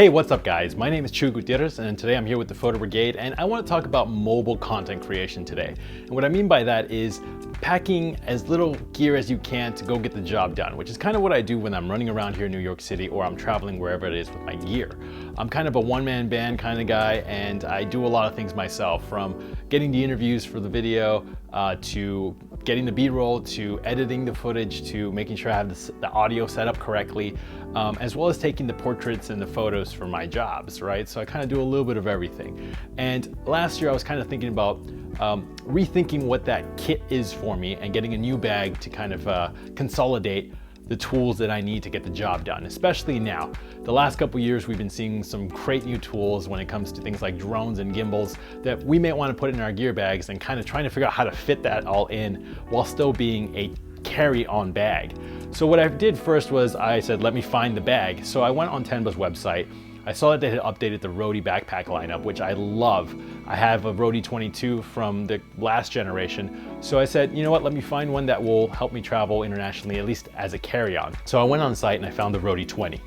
Hey, what's up guys? My name is Chuy and today I'm here with the Photo Brigade and I want to talk about mobile content creation today. And what I mean by that is packing as little gear as you can to go get the job done, which is kind of what I do when I'm running around here in New York City or I'm traveling wherever it is with my gear. I'm kind of a one-man band kind of guy and I do a lot of things myself, from getting the interviews for the video to getting the B-roll, to editing the footage, to making sure I have the audio set up correctly, as well as taking the portraits and the photos for my jobs, right? So I kind of do a little bit of everything. And last year I was kind of thinking about rethinking what that kit is for me and getting a new bag to kind of consolidate the tools that I need to get the job done, especially now. The last couple years we've been seeing some great new tools when it comes to things like drones and gimbals that we may want to put in our gear bags, and kind of trying to figure out how to fit that all in while still being a carry-on bag. So what I did first was I said, let me find the bag. So I went on Tenba's website. I saw that they had updated the Roadie backpack lineup, which I love. I have a Roadie 22 from the last generation. So I said, you know what, let me find one that will help me travel internationally, at least as a carry-on. So I went on site and I found the Roadie 20.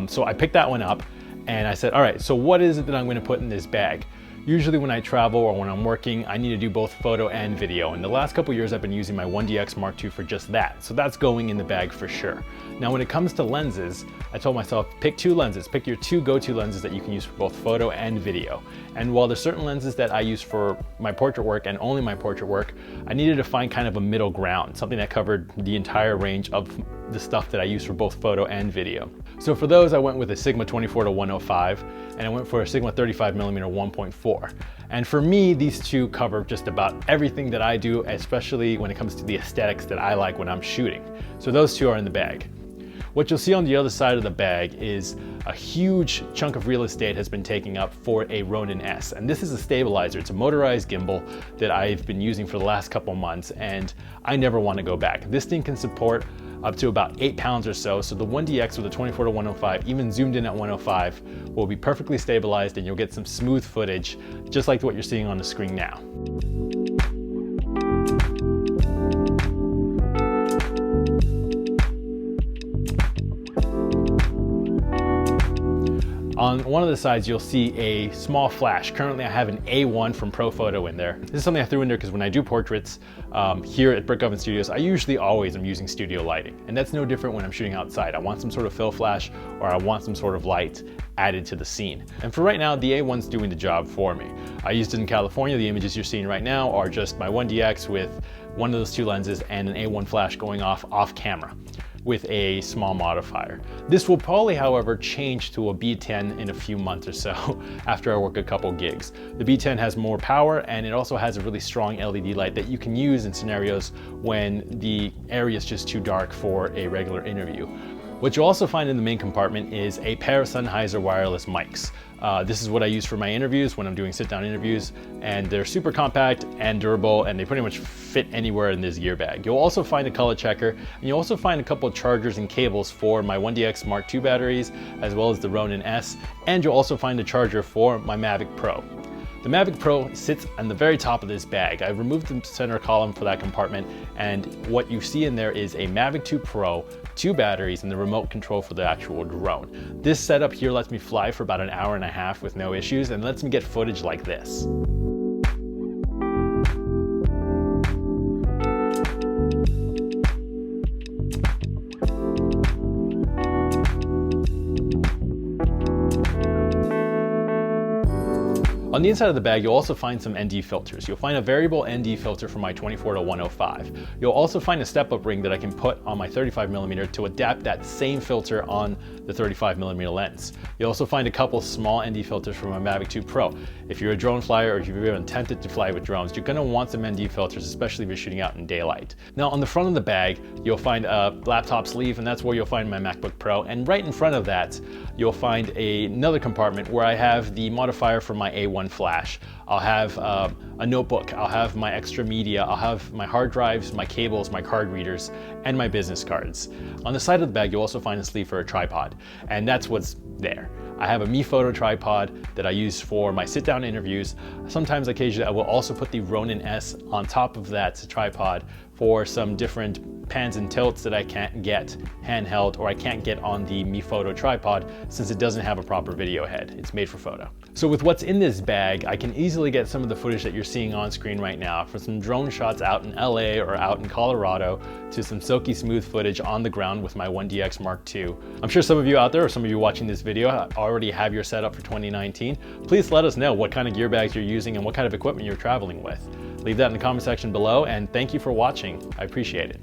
So I picked that one up and I said, all right, so what is it that I'm going to put in this bag? Usually when I travel or when I'm working, I need to do both photo and video. And the last couple years I've been using my 1DX Mark II for just that. So that's going in the bag for sure. Now when it comes to lenses, I told myself, pick two lenses, pick your two go-to lenses that you can use for both photo and video. And while there's certain lenses that I use for my portrait work and only my portrait work, I needed to find kind of a middle ground, something that covered the entire range of the stuff that I use for both photo and video. So for those, I went with a Sigma 24-105 and I went for a Sigma 35mm 1.4. And for me, these two cover just about everything that I do, especially when it comes to the aesthetics that I like when I'm shooting. So those two are in the bag. What you'll see on the other side of the bag is a huge chunk of real estate has been taken up for a Ronin S. And this is a stabilizer. It's a motorized gimbal that I've been using for the last couple months and I never want to go back. This thing can support up to about 8 pounds or so. So the 1DX with a 24-105, even zoomed in at 105, will be perfectly stabilized and you'll get some smooth footage, just like what you're seeing on the screen now. On one of the sides, you'll see a small flash. Currently, I have an A1 from ProPhoto in there. This is something I threw in there because when I do portraits here at Brick Oven Studios, I usually always am using studio lighting. And that's no different when I'm shooting outside. I want some sort of fill flash or I want some sort of light added to the scene. And for right now, the A1's doing the job for me. I used it in California. The images you're seeing right now are just my 1DX with one of those two lenses and an A1 flash going off camera with a small modifier. This will probably, however, change to a B10 in a few months or so after I work a couple gigs. The B10 has more power and it also has a really strong LED light that you can use in scenarios when the area is just too dark for a regular interview. What you'll also find in the main compartment is a pair of Sennheiser wireless mics. This is what I use for my interviews when I'm doing sit-down interviews, and they're super compact and durable and they pretty much fit anywhere in this gear bag. You'll also find a color checker and you'll also find a couple of chargers and cables for my 1DX Mark II batteries as well as the Ronin S, and you'll also find a charger for my Mavic Pro. The Mavic Pro sits on the very top of this bag. I removed the center column for that compartment, and what you see in there is a Mavic 2 Pro, 2 batteries, and the remote control for the actual drone. This setup here lets me fly for about an hour and a half with no issues and lets me get footage like this. On the inside of the bag, you'll also find some ND filters. You'll find a variable ND filter for my 24-105. You'll also find a step-up ring that I can put on my 35mm to adapt that same filter on the 35mm lens. You'll also find a couple small ND filters for my Mavic 2 Pro. If you're a drone flyer or if you've been tempted to fly with drones, you're gonna want some ND filters, especially if you're shooting out in daylight. Now on the front of the bag, you'll find a laptop sleeve, and that's where you'll find my MacBook Pro. And right in front of that, you'll find another compartment where I have the modifier for my A1 flash. I'll have a notebook, I'll have my extra media, I'll have my hard drives, my cables, my card readers, and my business cards. On the side of the bag, you'll also find a sleeve for a tripod, and that's what's there. I have a Mi Photo tripod that I use for my sit-down interviews. Sometimes, occasionally, I will also put the Ronin S on top of that tripod for some different pans and tilts that I can't get handheld or I can't get on the Mi Photo tripod since it doesn't have a proper video head. It's made for photo. So with what's in this bag, I can easily get some of the footage that you're seeing on screen right now, from some drone shots out in LA or out in Colorado to some silky smooth footage on the ground with my 1DX Mark II. I'm sure some of you out there or some of you watching this video already have your setup for 2019. Please let us know what kind of gear bags you're using and what kind of equipment you're traveling with. Leave that in the comment section below, and thank you for watching. I appreciate it.